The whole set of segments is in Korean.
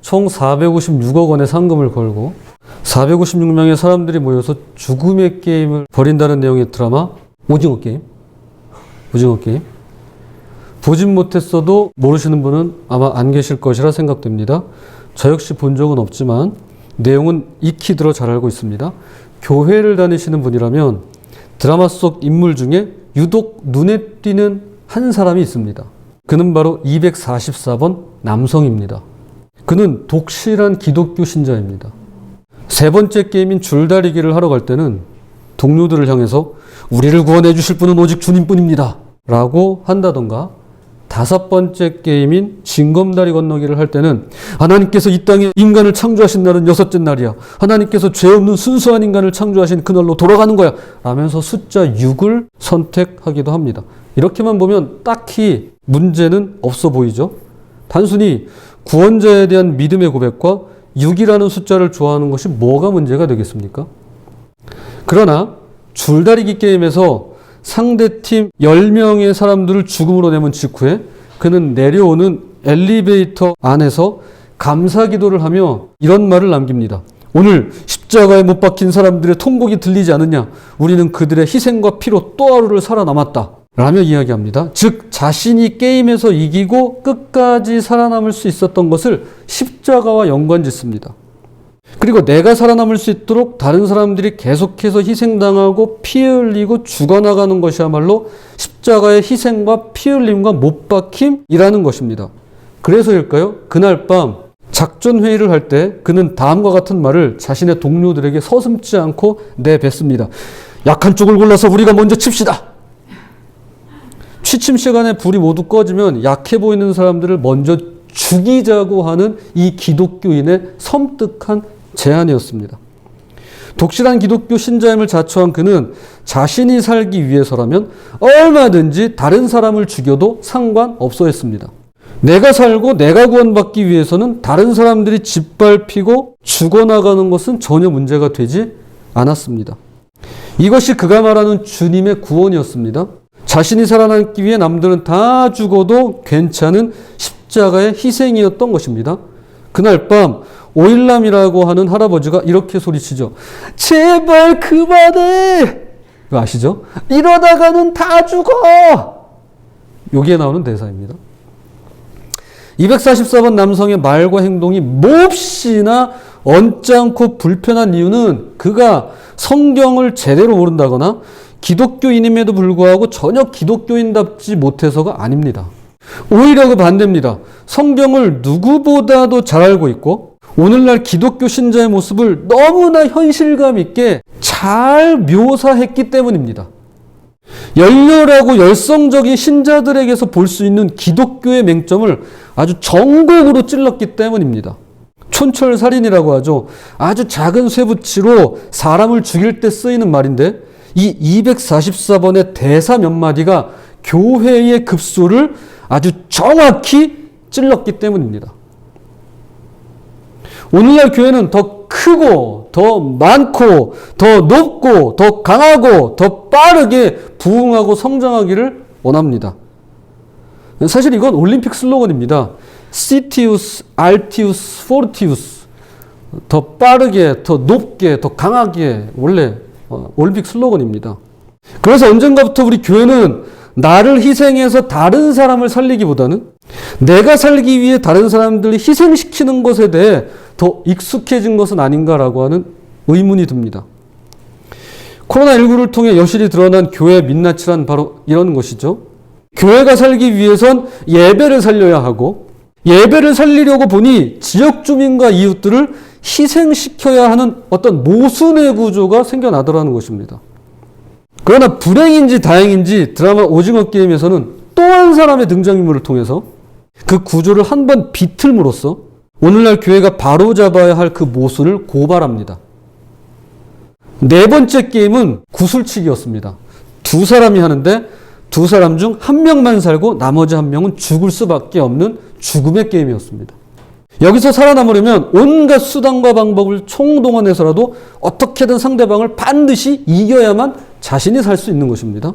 총 456억 원의 상금을 걸고 456명의 사람들이 모여서 죽음의 게임을 벌인다는 내용의 드라마 오징어 게임. 오징어 게임. 보진 못했어도 모르시는 분은 아마 안 계실 것이라 생각됩니다. 저 역시 본 적은 없지만 내용은 익히 들어 잘 알고 있습니다. 교회를 다니시는 분이라면 드라마 속 인물 중에 유독 눈에 띄는 한 사람이 있습니다. 그는 바로 244번 남성입니다. 그는 독실한 기독교 신자입니다. 세 번째 게임인 줄다리기를 하러 갈 때는 동료들을 향해서 우리를 구원해 주실 분은 오직 주님뿐입니다 라고 한다던가, 다섯 번째 게임인 징검다리 건너기를 할 때는 하나님께서 이 땅에 인간을 창조하신 날은 여섯째 날이야. 하나님께서 죄 없는 순수한 인간을 창조하신 그날로 돌아가는 거야 라면서 숫자 6을 선택하기도 합니다. 이렇게만 보면 딱히 문제는 없어 보이죠. 단순히 구원자에 대한 믿음의 고백과 6이라는 숫자를 좋아하는 것이 뭐가 문제가 되겠습니까? 그러나 줄다리기 게임에서 상대팀 10명의 사람들을 죽음으로 내몬 직후에 그는 내려오는 엘리베이터 안에서 감사 기도를 하며 이런 말을 남깁니다. 오늘 십자가에 못 박힌 사람들의 통곡이 들리지 않느냐? 우리는 그들의 희생과 피로 또 하루를 살아남았다 라며 이야기합니다. 즉 자신이 게임에서 이기고 끝까지 살아남을 수 있었던 것을 십자가와 연관짓습니다. 그리고 내가 살아남을 수 있도록 다른 사람들이 계속해서 희생당하고 피 흘리고 죽어나가는 것이야말로 십자가의 희생과 피 흘림과 못 박힘이라는 것입니다. 그래서일까요? 그날 밤 작전 회의를 할 때 그는 다음과 같은 말을 자신의 동료들에게 서슴지 않고 내뱉습니다. 약한 쪽을 골라서 우리가 먼저 칩시다. 취침 시간에 불이 모두 꺼지면 약해 보이는 사람들을 먼저 죽이자고 하는 이 기독교인의 섬뜩한 제안이었습니다. 독실한 기독교 신자임을 자처한 그는 자신이 살기 위해서라면 얼마든지 다른 사람을 죽여도 상관없어 했습니다. 내가 살고 내가 구원받기 위해서는 다른 사람들이 짓밟히고 죽어나가는 것은 전혀 문제가 되지 않았습니다. 이것이 그가 말하는 주님의 구원이었습니다. 자신이 살아남기 위해 남들은 다 죽어도 괜찮은 십자가의 희생이었던 것입니다. 그날 밤 오일남이라고 하는 할아버지가 이렇게 소리치죠. 제발 그만해! 이거 아시죠? 이러다가는 다 죽어! 여기에 나오는 대사입니다. 244번 남성의 말과 행동이 몹시나 언짢고 불편한 이유는 그가 성경을 제대로 모른다거나 기독교인임에도 불구하고 전혀 기독교인답지 못해서가 아닙니다. 오히려 그 반대입니다. 성경을 누구보다도 잘 알고 있고 오늘날 기독교 신자의 모습을 너무나 현실감 있게 잘 묘사했기 때문입니다. 열렬하고 열성적인 신자들에게서 볼 수 있는 기독교의 맹점을 아주 정곡으로 찔렀기 때문입니다. 촌철살인이라고 하죠. 아주 작은 쇠붙이로 사람을 죽일 때 쓰이는 말인데 이 244번의 대사 몇 마디가 교회의 급소를 아주 정확히 찔렀기 때문입니다. 오늘날 교회는 더 크고 더 많고 더 높고 더 강하고 더 빠르게 부흥하고 성장하기를 원합니다. 사실 이건 올림픽 슬로건입니다. 시티우스, 알티우스, 포르티우스. 더 빠르게, 더 높게, 더 강하게 원래 올림픽 슬로건입니다. 그래서 언젠가부터 우리 교회는 나를 희생해서 다른 사람을 살리기보다는 내가 살기 위해 다른 사람들을 희생시키는 것에 대해 더 익숙해진 것은 아닌가라고 하는 의문이 듭니다. 코로나19를 통해 여실히 드러난 교회의 민낯이란 바로 이런 것이죠. 교회가 살기 위해선 예배를 살려야 하고 예배를 살리려고 보니 지역 주민과 이웃들을 희생시켜야 하는 어떤 모순의 구조가 생겨나더라는 것입니다. 그러나 불행인지 다행인지 드라마 오징어 게임에서는 또 한 사람의 등장인물을 통해서 그 구조를 한번 비틀므로써 오늘날 교회가 바로잡아야 할 그 모순을 고발합니다. 네 번째 게임은 구슬치기였습니다. 두 사람이 하는데 두 사람 중 한 명만 살고 나머지 한 명은 죽을 수밖에 없는 죽음의 게임이었습니다. 여기서 살아남으려면 온갖 수단과 방법을 총동원해서라도 어떻게든 상대방을 반드시 이겨야만 자신이 살 수 있는 것입니다.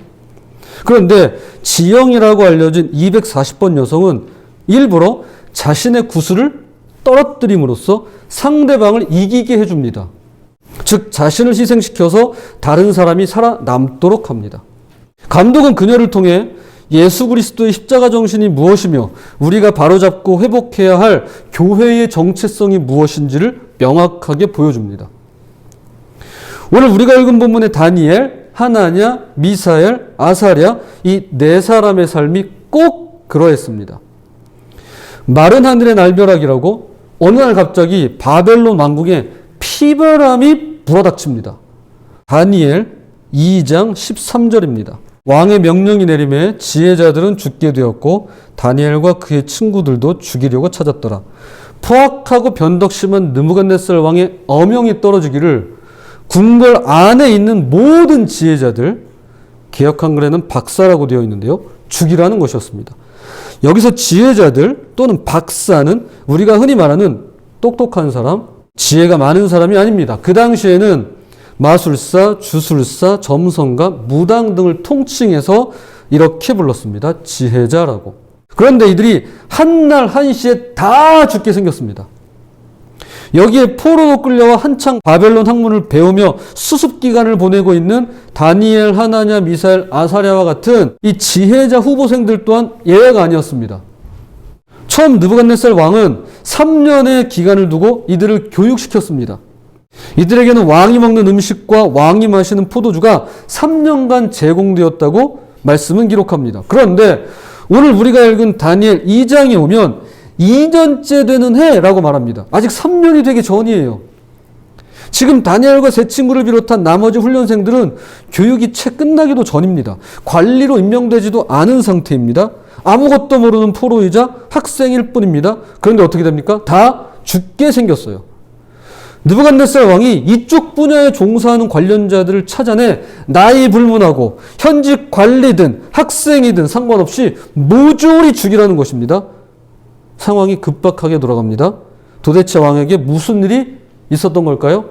그런데 지영이라고 알려진 240번 여성은 일부러 자신의 구슬을 떨어뜨림으로써 상대방을 이기게 해줍니다. 즉 자신을 희생시켜서 다른 사람이 살아남도록 합니다. 감독은 그녀를 통해 예수 그리스도의 십자가 정신이 무엇이며 우리가 바로잡고 회복해야 할 교회의 정체성이 무엇인지를 명확하게 보여줍니다. 오늘 우리가 읽은 본문의 다니엘, 하나냐, 미사엘, 아사랴 이 네 사람의 삶이 꼭 그러했습니다. 마른 하늘의 날벼락이라고 어느 날 갑자기 바벨론 왕궁에 피바람이 불어닥칩니다. 다니엘 2장 13절입니다. 왕의 명령이 내림에 지혜자들은 죽게 되었고 다니엘과 그의 친구들도 죽이려고 찾았더라. 포악하고 변덕심한 느부갓네살 왕의 어명이 떨어지기를 궁궐 안에 있는 모든 지혜자들, 개역 한글에는 박사라고 되어 있는데요, 죽이라는 것이었습니다. 여기서 지혜자들 또는 박사는 우리가 흔히 말하는 똑똑한 사람, 지혜가 많은 사람이 아닙니다. 그 당시에는 마술사, 주술사, 점성가, 무당 등을 통칭해서 이렇게 불렀습니다. 지혜자라고. 그런데 이들이 한날 한시에 다 죽게 생겼습니다. 여기에 포로로 끌려와 한창 바벨론 학문을 배우며 수습기간을 보내고 있는 다니엘, 하나냐, 미사엘, 아사랴와 같은 이 지혜자 후보생들 또한 예외가 아니었습니다. 처음 느부갓네살 왕은 3년의 기간을 두고 이들을 교육시켰습니다. 이들에게는 왕이 먹는 음식과 왕이 마시는 포도주가 3년간 제공되었다고 말씀은 기록합니다. 그런데 오늘 우리가 읽은 다니엘 2장에 오면 2년째 되는 해라고 말합니다. 아직 3년이 되기 전이에요. 지금 다니엘과 세 친구를 비롯한 나머지 훈련생들은 교육이 채 끝나기도 전입니다. 관리로 임명되지도 않은 상태입니다. 아무것도 모르는 포로이자 학생일 뿐입니다. 그런데 어떻게 됩니까? 다 죽게 생겼어요. 느부갓네살 왕이 이쪽 분야에 종사하는 관련자들을 찾아내 나이 불문하고 현직 관리든 학생이든 상관없이 모조리 죽이라는 것입니다. 상황이 급박하게 돌아갑니다. 도대체 왕에게 무슨 일이 있었던 걸까요?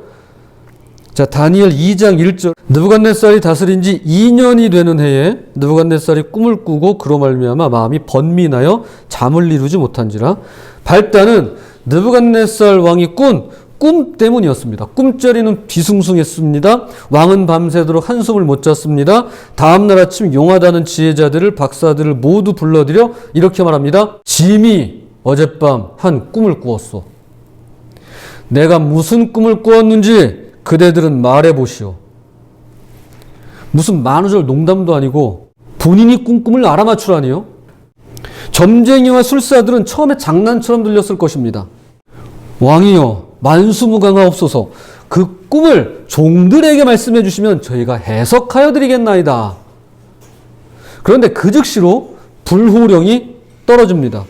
자, 다니엘 2장 1절. 느부갓네살이 다스린 지 2년이 되는 해에 느부갓네살이 꿈을 꾸고 그로 말미암아 마음이 번민하여 잠을 이루지 못한지라. 발단은 느부갓네살 왕이 꾼 꿈 때문이었습니다. 꿈자리는 비숭숭했습니다. 왕은 밤새도록 한숨을 못 잤습니다. 다음날 아침 용하다는 지혜자들을, 박사들을 모두 불러들여 이렇게 말합니다. 짐이 어젯밤 한 꿈을 꾸었소. 내가 무슨 꿈을 꾸었는지 그대들은 말해보시오. 무슨 만우절 농담도 아니고 본인이 꾼 꿈을 알아맞추라니요. 점쟁이와 술사들은 처음에 장난처럼 들렸을 것입니다. 왕이여 만수무강하옵소서. 그 꿈을 종들에게 말씀해 주시면 저희가 해석하여 드리겠나이다. 그런데 그 즉시로 불호령이 떨어집니다.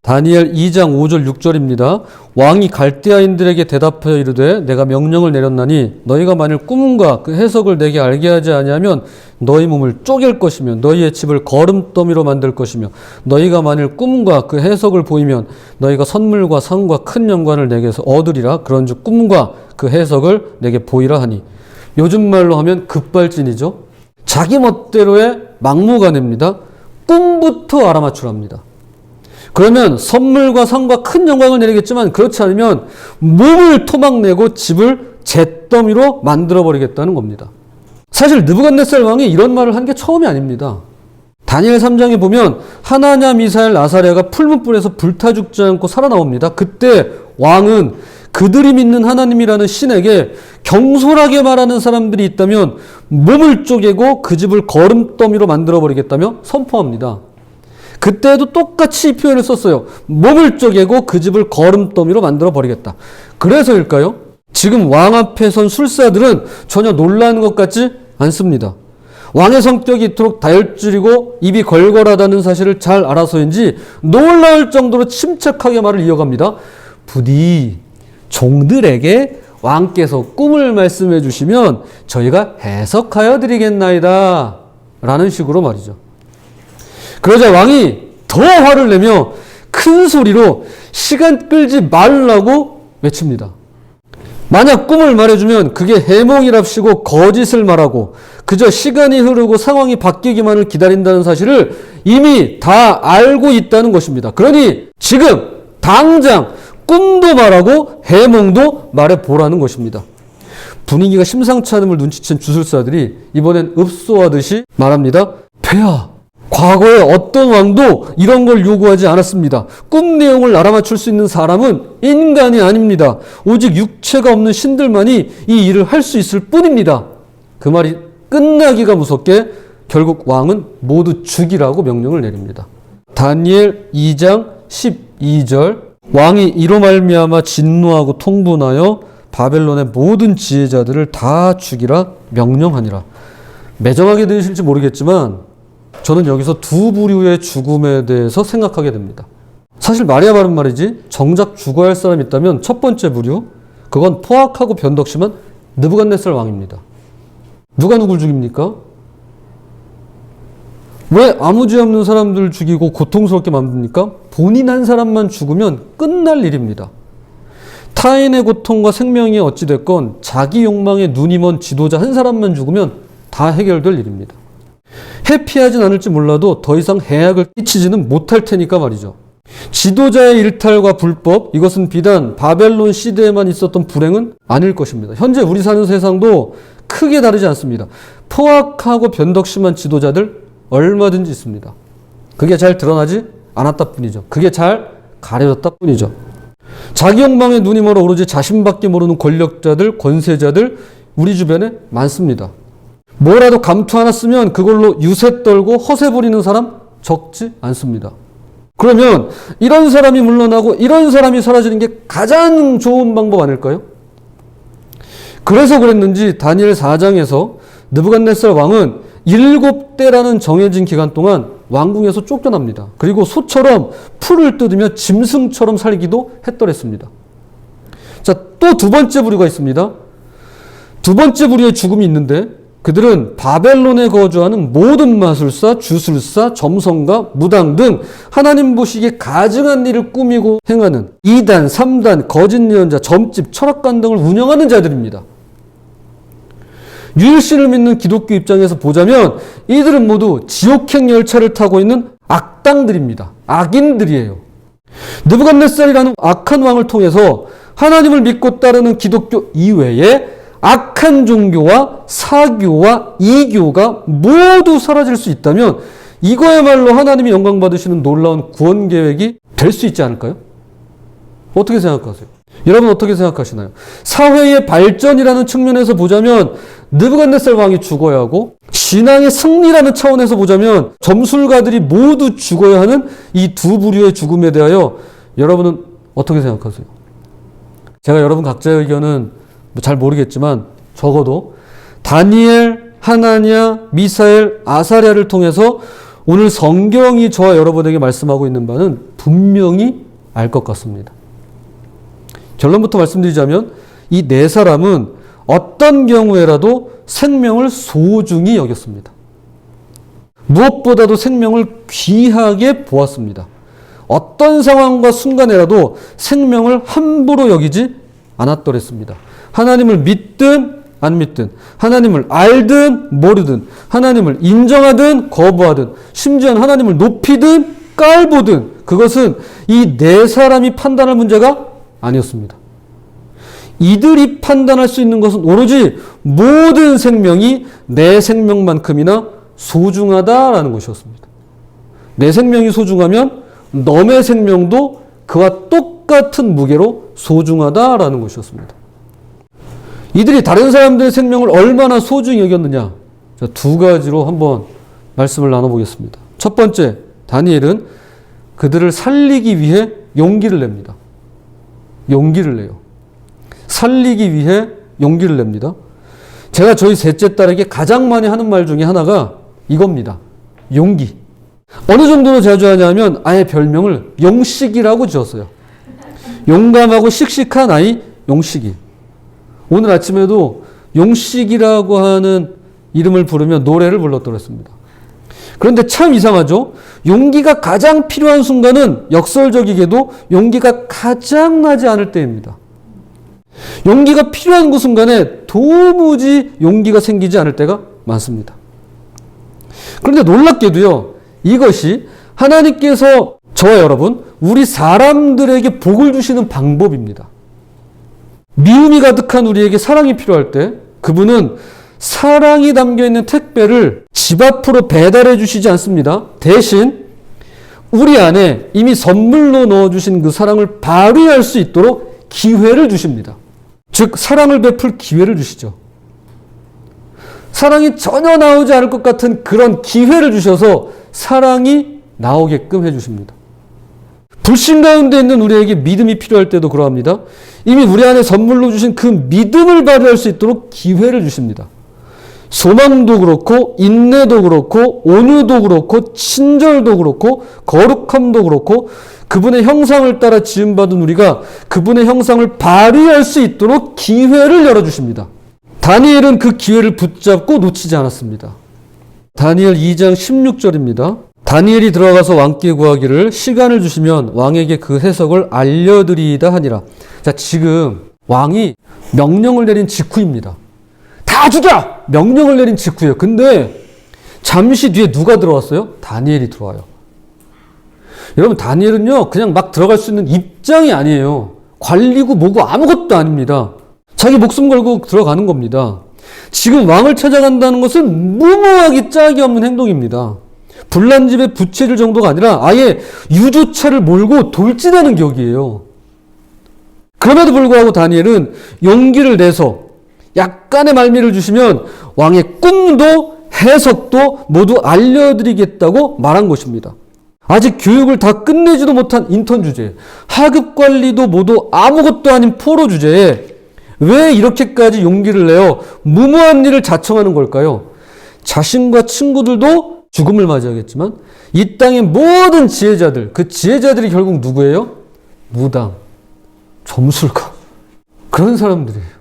다니엘 2장 5절 6절입니다. 왕이 갈대아인들에게 대답하여 이르되 내가 명령을 내렸나니 너희가 만일 꿈과 그 해석을 내게 알게 하지 아니하면 너희 몸을 쪼갤 것이며 너희의 집을 거름더미로 만들 것이며 너희가 만일 꿈과 그 해석을 보이면 너희가 선물과 상과 큰 영광을 내게서 얻으리라. 그런즉 꿈과 그 해석을 내게 보이라 하니. 요즘 말로 하면 급발진이죠. 자기 멋대로의 막무가내입니다. 꿈부터 알아맞추랍니다. 그러면 선물과 상과 큰 영광을 내리겠지만 그렇지 않으면 몸을 토막내고 집을 잿더미로 만들어버리겠다는 겁니다. 사실 느부갓네살 왕이 이런 말을 한 게 처음이 아닙니다. 다니엘 3장에 보면 하나냐, 미사엘, 아사랴가 풀문불에서 불타 죽지 않고 살아나옵니다. 그때 왕은 그들이 믿는 하나님이라는 신에게 경솔하게 말하는 사람들이 있다면 몸을 쪼개고 그 집을 거름더미로 만들어버리겠다며 선포합니다. 그때도 똑같이 이 표현을 썼어요. 몸을 쪼개고 그 집을 거름더미로 만들어버리겠다. 그래서일까요? 지금 왕 앞에 선 술사들은 전혀 놀라는 것 같지 않습니다. 왕의 성격이 이토록 다혈질이고 입이 걸걸하다는 사실을 잘 알아서인지 놀라울 정도로 침착하게 말을 이어갑니다. 부디 종들에게 왕께서 꿈을 말씀해 주시면 저희가 해석하여 드리겠나이다. 라는 식으로 말이죠. 그러자 왕이 더 화를 내며 큰 소리로 시간 끌지 말라고 외칩니다. 만약 꿈을 말해주면 그게 해몽이랍시고 거짓을 말하고 그저 시간이 흐르고 상황이 바뀌기만을 기다린다는 사실을 이미 다 알고 있다는 것입니다. 그러니 지금 당장 꿈도 말하고 해몽도 말해보라는 것입니다. 분위기가 심상치 않음을 눈치챈 주술사들이 이번엔 읍소하듯이 말합니다. 폐하, 과거에 어떤 왕도 이런 걸 요구하지 않았습니다. 꿈 내용을 알아맞힐 수 있는 사람은 인간이 아닙니다. 오직 육체가 없는 신들만이 이 일을 할 수 있을 뿐입니다. 그 말이 끝나기가 무섭게 결국 왕은 모두 죽이라고 명령을 내립니다. 다니엘 2장 12절 왕이 이로 말미암아 진노하고 통분하여 바벨론의 모든 지혜자들을 다 죽이라 명령하니라. 매정하게 들으실지 모르겠지만 저는 여기서 두 부류의 죽음에 대해서 생각하게 됩니다. 사실 말이야 바른 말이지 정작 죽어야 할 사람이 있다면 첫 번째 부류, 그건 포악하고 변덕심한 느부갓네살 왕입니다. 누가 누굴 죽입니까? 왜 아무 죄 없는 사람들 죽이고 고통스럽게 만듭니까? 본인 한 사람만 죽으면 끝날 일입니다. 타인의 고통과 생명이 어찌됐건 자기 욕망에 눈이 먼 지도자 한 사람만 죽으면 다 해결될 일입니다. 회피하진 않을지 몰라도 더 이상 해악을 끼치지는 못할 테니까 말이죠. 지도자의 일탈과 불법, 이것은 비단 바벨론 시대에만 있었던 불행은 아닐 것입니다. 현재 우리 사는 세상도 크게 다르지 않습니다. 포악하고 변덕심한 지도자들 얼마든지 있습니다. 그게 잘 드러나지 않았다 뿐이죠. 그게 잘 가려졌다 뿐이죠. 자기 욕망에 눈이 멀어 오로지 자신밖에 모르는 권력자들, 권세자들 우리 주변에 많습니다. 뭐라도 감투 하나 쓰면 그걸로 유세 떨고 허세 부리는 사람 적지 않습니다. 그러면 이런 사람이 물러나고 이런 사람이 사라지는 게 가장 좋은 방법 아닐까요? 그래서 그랬는지 다니엘 4장에서 느부갓네살 왕은 7대라는 정해진 기간 동안 왕궁에서 쫓겨납니다. 그리고 소처럼 풀을 뜯으며 짐승처럼 살기도 했더랬습니다. 자, 또 두 번째 부류가 있습니다. 두 번째 부류의 죽음이 있는데 그들은 바벨론에 거주하는 모든 마술사, 주술사, 점성가, 무당 등 하나님 보시기에 가증한 일을 꾸미고 행하는 2단, 3단, 거짓 예언자, 점집, 철학관 등을 운영하는 자들입니다. 유일신을 믿는 기독교 입장에서 보자면 이들은 모두 지옥행 열차를 타고 있는 악당들입니다. 악인들이에요. 느부갓네살이라는 악한 왕을 통해서 하나님을 믿고 따르는 기독교 이외에 악한 종교와 사교와 이교가 모두 사라질 수 있다면 이거야말로 하나님이 영광 받으시는 놀라운 구원 계획이 될 수 있지 않을까요? 어떻게 생각하세요? 여러분 어떻게 생각하시나요? 사회의 발전이라는 측면에서 보자면 느부갓네살 왕이 죽어야 하고 신앙의 승리라는 차원에서 보자면 점술가들이 모두 죽어야 하는 이 두 부류의 죽음에 대하여 여러분은 어떻게 생각하세요? 제가 여러분 각자의 의견은 잘 모르겠지만 적어도 다니엘, 하나냐, 미사엘, 아사랴를 통해서 오늘 성경이 저와 여러분에게 말씀하고 있는 바는 분명히 알 것 같습니다. 결론부터 말씀드리자면 이 네 사람은 어떤 경우에라도 생명을 소중히 여겼습니다. 무엇보다도 생명을 귀하게 보았습니다. 어떤 상황과 순간에라도 생명을 함부로 여기지 않았더랬습니다. 하나님을 믿든 안 믿든, 하나님을 알든 모르든, 하나님을 인정하든 거부하든, 심지어 하나님을 높이든 깔보든 그것은 이 네 사람이 판단할 문제가 아니었습니다. 이들이 판단할 수 있는 것은 오로지 모든 생명이 내 생명만큼이나 소중하다라는 것이었습니다. 내 생명이 소중하면 너의 생명도 그와 똑같은 무게로 소중하다라는 것이었습니다. 이들이 다른 사람들의 생명을 얼마나 소중히 여겼느냐, 두 가지로 한번 말씀을 나눠보겠습니다. 첫 번째, 다니엘은 그들을 살리기 위해 용기를 냅니다. 용기를 내요. 살리기 위해 용기를 냅니다. 제가 저희 셋째 딸에게 가장 많이 하는 말 중에 하나가 이겁니다. 용기. 어느 정도로 자주 하냐면 아예 별명을 용식이라고 지었어요. 용감하고 씩씩한 아이 용식이. 오늘 아침에도 용식이라고 하는 이름을 부르며 노래를 불렀더랬습니다. 그런데 참 이상하죠? 용기가 가장 필요한 순간은 역설적이게도 용기가 가장 나지 않을 때입니다. 용기가 필요한 그 순간에 도무지 용기가 생기지 않을 때가 많습니다. 그런데 놀랍게도요, 이것이 하나님께서 저와 여러분, 우리 사람들에게 복을 주시는 방법입니다. 미움이 가득한 우리에게 사랑이 필요할 때 그분은 사랑이 담겨있는 택배를 집 앞으로 배달해 주시지 않습니다. 대신 우리 안에 이미 선물로 넣어주신 그 사랑을 발휘할 수 있도록 기회를 주십니다. 즉 사랑을 베풀 기회를 주시죠. 사랑이 전혀 나오지 않을 것 같은 그런 기회를 주셔서 사랑이 나오게끔 해주십니다. 불신 가운데 있는 우리에게 믿음이 필요할 때도 그러합니다. 이미 우리 안에 선물로 주신 그 믿음을 발휘할 수 있도록 기회를 주십니다. 소망도 그렇고 인내도 그렇고 온유도 그렇고 친절도 그렇고 거룩함도 그렇고 그분의 형상을 따라 지음받은 우리가 그분의 형상을 발휘할 수 있도록 기회를 열어주십니다. 다니엘은 그 기회를 붙잡고 놓치지 않았습니다. 다니엘 2장 16절입니다. 다니엘이 들어가서 왕께 구하기를 시간을 주시면 왕에게 그 해석을 알려드리이다 하니라. 자, 지금 왕이 명령을 내린 직후입니다. 다 죽여! 명령을 내린 직후예요. 근데 잠시 뒤에 누가 들어왔어요? 다니엘이 들어와요. 여러분, 다니엘은요, 그냥 막 들어갈 수 있는 입장이 아니에요. 관리고 뭐고 아무것도 아닙니다. 자기 목숨 걸고 들어가는 겁니다. 지금 왕을 찾아간다는 것은 무모하기 짝이 없는 행동입니다. 불난집에 부채질 정도가 아니라 아예 유조차를 몰고 돌진하는 격이에요. 그럼에도 불구하고 다니엘은 용기를 내서 약간의 말미를 주시면 왕의 꿈도 해석도 모두 알려드리겠다고 말한 것입니다. 아직 교육을 다 끝내지도 못한 인턴 주제에 하급 관리도 모두 아무것도 아닌 포로 주제에 왜 이렇게까지 용기를 내어 무모한 일을 자청하는 걸까요? 자신과 친구들도 죽음을 맞이하겠지만 이 땅의 모든 지혜자들, 그 지혜자들이 결국 누구예요? 무당, 점술가, 그런 사람들이에요.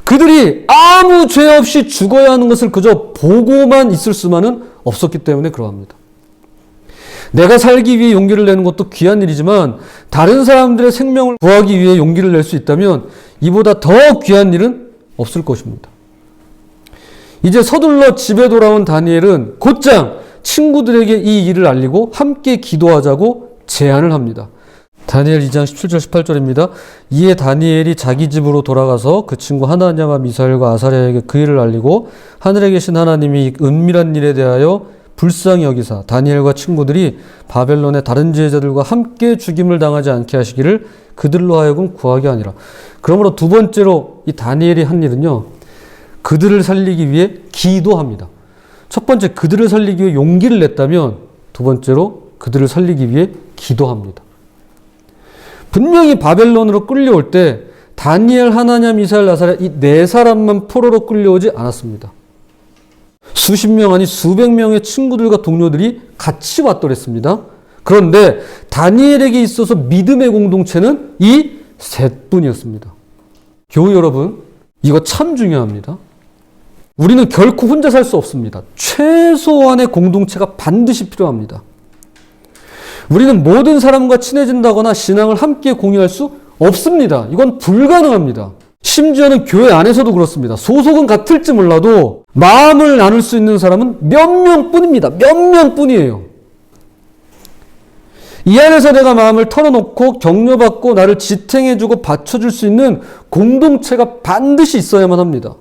그들이 아무 죄 없이 죽어야 하는 것을 그저 보고만 있을 수만은 없었기 때문에 그러합니다. 내가 살기 위해 용기를 내는 것도 귀한 일이지만 다른 사람들의 생명을 구하기 위해 용기를 낼 수 있다면 이보다 더 귀한 일은 없을 것입니다. 이제 서둘러 집에 돌아온 다니엘은 곧장 친구들에게 이 일을 알리고 함께 기도하자고 제안을 합니다. 다니엘 2장 17절 18절입니다. 이에 다니엘이 자기 집으로 돌아가서 그 친구 하나냐와 미사엘과 아사랴에게 그 일을 알리고 하늘에 계신 하나님이 은밀한 일에 대하여 불쌍히 여기사 다니엘과 친구들이 바벨론의 다른 지혜자들과 함께 죽임을 당하지 않게 하시기를 그들로 하여금 구하게 하니라. 그러므로 두 번째로 이 다니엘이 한 일은요, 그들을 살리기 위해 기도합니다. 첫 번째, 그들을 살리기 위해 용기를 냈다면 두 번째로 그들을 살리기 위해 기도합니다. 분명히 바벨론으로 끌려올 때 다니엘, 하나냐, 미사엘, 아사랴 이 네 사람만 포로로 끌려오지 않았습니다. 수십 명 아니 수백 명의 친구들과 동료들이 같이 왔더랬습니다. 그런데 다니엘에게 있어서 믿음의 공동체는 이 셋뿐이었습니다. 교우 여러분, 이거 참 중요합니다. 우리는 결코 혼자 살 수 없습니다. 최소한의 공동체가 반드시 필요합니다. 우리는 모든 사람과 친해진다거나 신앙을 함께 공유할 수 없습니다. 이건 불가능합니다. 심지어는 교회 안에서도 그렇습니다. 소속은 같을지 몰라도 마음을 나눌 수 있는 사람은 몇 명뿐입니다. 몇 명뿐이에요. 이 안에서 내가 마음을 털어놓고 격려받고 나를 지탱해주고 받쳐줄 수 있는 공동체가 반드시 있어야만 합니다.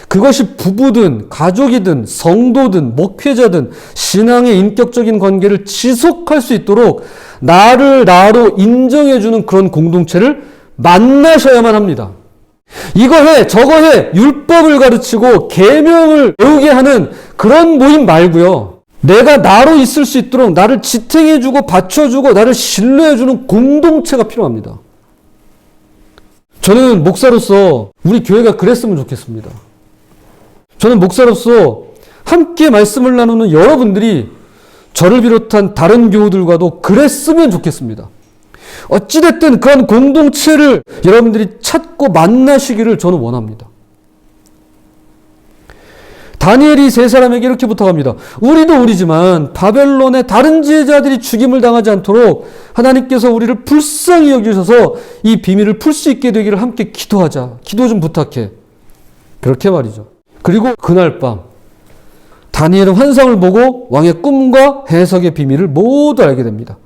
그것이 부부든 가족이든 성도든 목회자든 신앙의 인격적인 관계를 지속할 수 있도록 나를 나로 인정해주는 그런 공동체를 만나셔야만 합니다. 이거 해 저거 해 율법을 가르치고 계명을 배우게 하는 그런 모임 말고요. 내가 나로 있을 수 있도록 나를 지탱해주고 받쳐주고 나를 신뢰해주는 공동체가 필요합니다. 저는 목사로서 우리 교회가 그랬으면 좋겠습니다. 저는 목사로서 함께 말씀을 나누는 여러분들이 저를 비롯한 다른 교우들과도 그랬으면 좋겠습니다. 어찌됐든 그런 공동체를 여러분들이 찾고 만나시기를 저는 원합니다. 다니엘이 세 사람에게 이렇게 부탁합니다. 우리도 우리지만 바벨론의 다른 지혜자들이 죽임을 당하지 않도록 하나님께서 우리를 불쌍히 여기셔서 이 비밀을 풀 수 있게 되기를 함께 기도하자. 기도 좀 부탁해. 그렇게 말이죠. 그리고 그날 밤 다니엘은 환상을 보고 왕의 꿈과 해석의 비밀을 모두 알게 됩니다.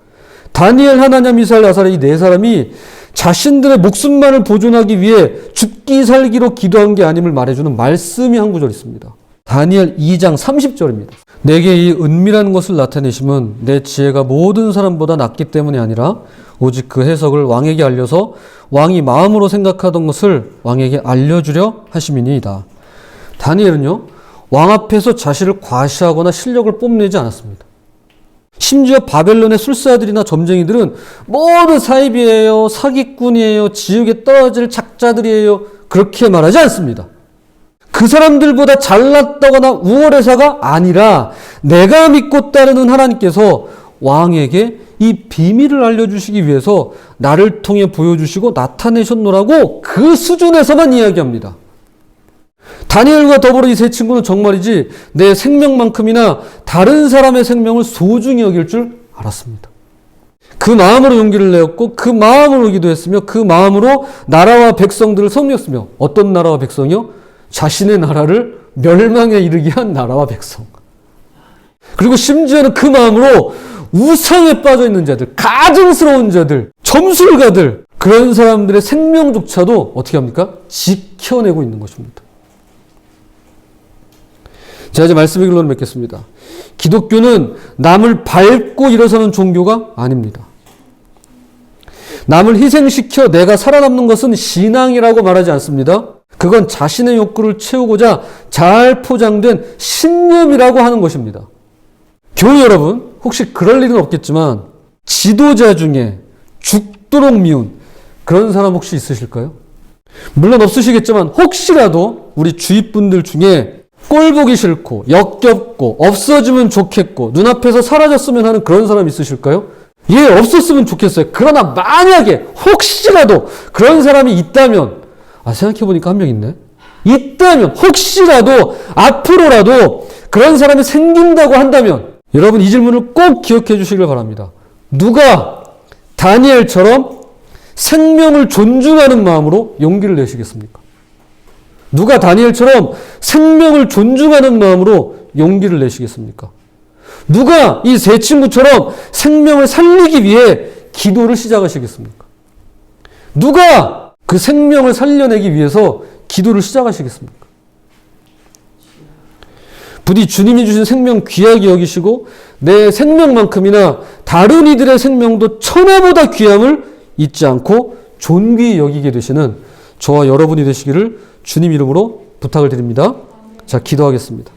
다니엘, 하나냐, 미사엘, 아사랴 이 네 사람이 자신들의 목숨만을 보존하기 위해 죽기 살기로 기도한 게 아님을 말해주는 말씀이 한 구절 있습니다. 다니엘 2장 30절입니다. 내게 이 은밀한 것을 나타내심은 내 지혜가 모든 사람보다 낫기 때문이 아니라 오직 그 해석을 왕에게 알려서 왕이 마음으로 생각하던 것을 왕에게 알려주려 하심이니이다. 다니엘은요, 왕 앞에서 자신을 과시하거나 실력을 뽐내지 않았습니다. 심지어 바벨론의 술사들이나 점쟁이들은 모두 사입이에요, 사기꾼이에요, 지옥에 떨어질 작자들이에요, 그렇게 말하지 않습니다. 그 사람들보다 잘났다거나 우월해서가 아니라 내가 믿고 따르는 하나님께서 왕에게 이 비밀을 알려주시기 위해서 나를 통해 보여주시고 나타내셨노라고 그 수준에서만 이야기합니다. 다니엘과 더불어 이 세 친구는 정말이지 내 생명만큼이나 다른 사람의 생명을 소중히 여길 줄 알았습니다. 그 마음으로 용기를 내었고 그 마음으로 기도했으며 그 마음으로 나라와 백성들을 섬겼으며 어떤 나라와 백성이요? 자신의 나라를 멸망에 이르게 한 나라와 백성. 그리고 심지어는 그 마음으로 우상에 빠져 있는 자들, 가증스러운 자들, 점술가들, 그런 사람들의 생명조차도 어떻게 합니까? 지켜내고 있는 것입니다. 자, 이제 말씀의 결론을 맺겠습니다. 기독교는 남을 밟고 일어서는 종교가 아닙니다. 남을 희생시켜 내가 살아남는 것은 신앙이라고 말하지 않습니다. 그건 자신의 욕구를 채우고자 잘 포장된 신념이라고 하는 것입니다. 교회 여러분, 혹시 그럴 일은 없겠지만 지도자 중에 죽도록 미운 그런 사람 혹시 있으실까요? 물론 없으시겠지만 혹시라도 우리 주위 분들 중에 꼴 보기 싫고 역겹고 없어지면 좋겠고 눈앞에서 사라졌으면 하는 그런 사람 있으실까요? 예, 없었으면 좋겠어요. 그러나 만약에 혹시라도 그런 사람이 있다면, 생각해보니까 한 명 있네. 있다면 혹시라도 앞으로라도 그런 사람이 생긴다고 한다면 여러분 이 질문을 꼭 기억해 주시길 바랍니다. 누가 다니엘처럼 생명을 존중하는 마음으로 용기를 내시겠습니까? 누가 다니엘처럼 생명을 존중하는 마음으로 용기를 내시겠습니까? 누가 이 세 친구처럼 생명을 살리기 위해 기도를 시작하시겠습니까? 누가 그 생명을 살려내기 위해서 기도를 시작하시겠습니까? 부디 주님이 주신 생명 귀하게 여기시고 내 생명만큼이나 다른 이들의 생명도 천하보다 귀함을 잊지 않고 존귀히 여기게 되시는 저와 여러분이 되시기를 주님 이름으로 부탁을 드립니다. 자, 기도하겠습니다.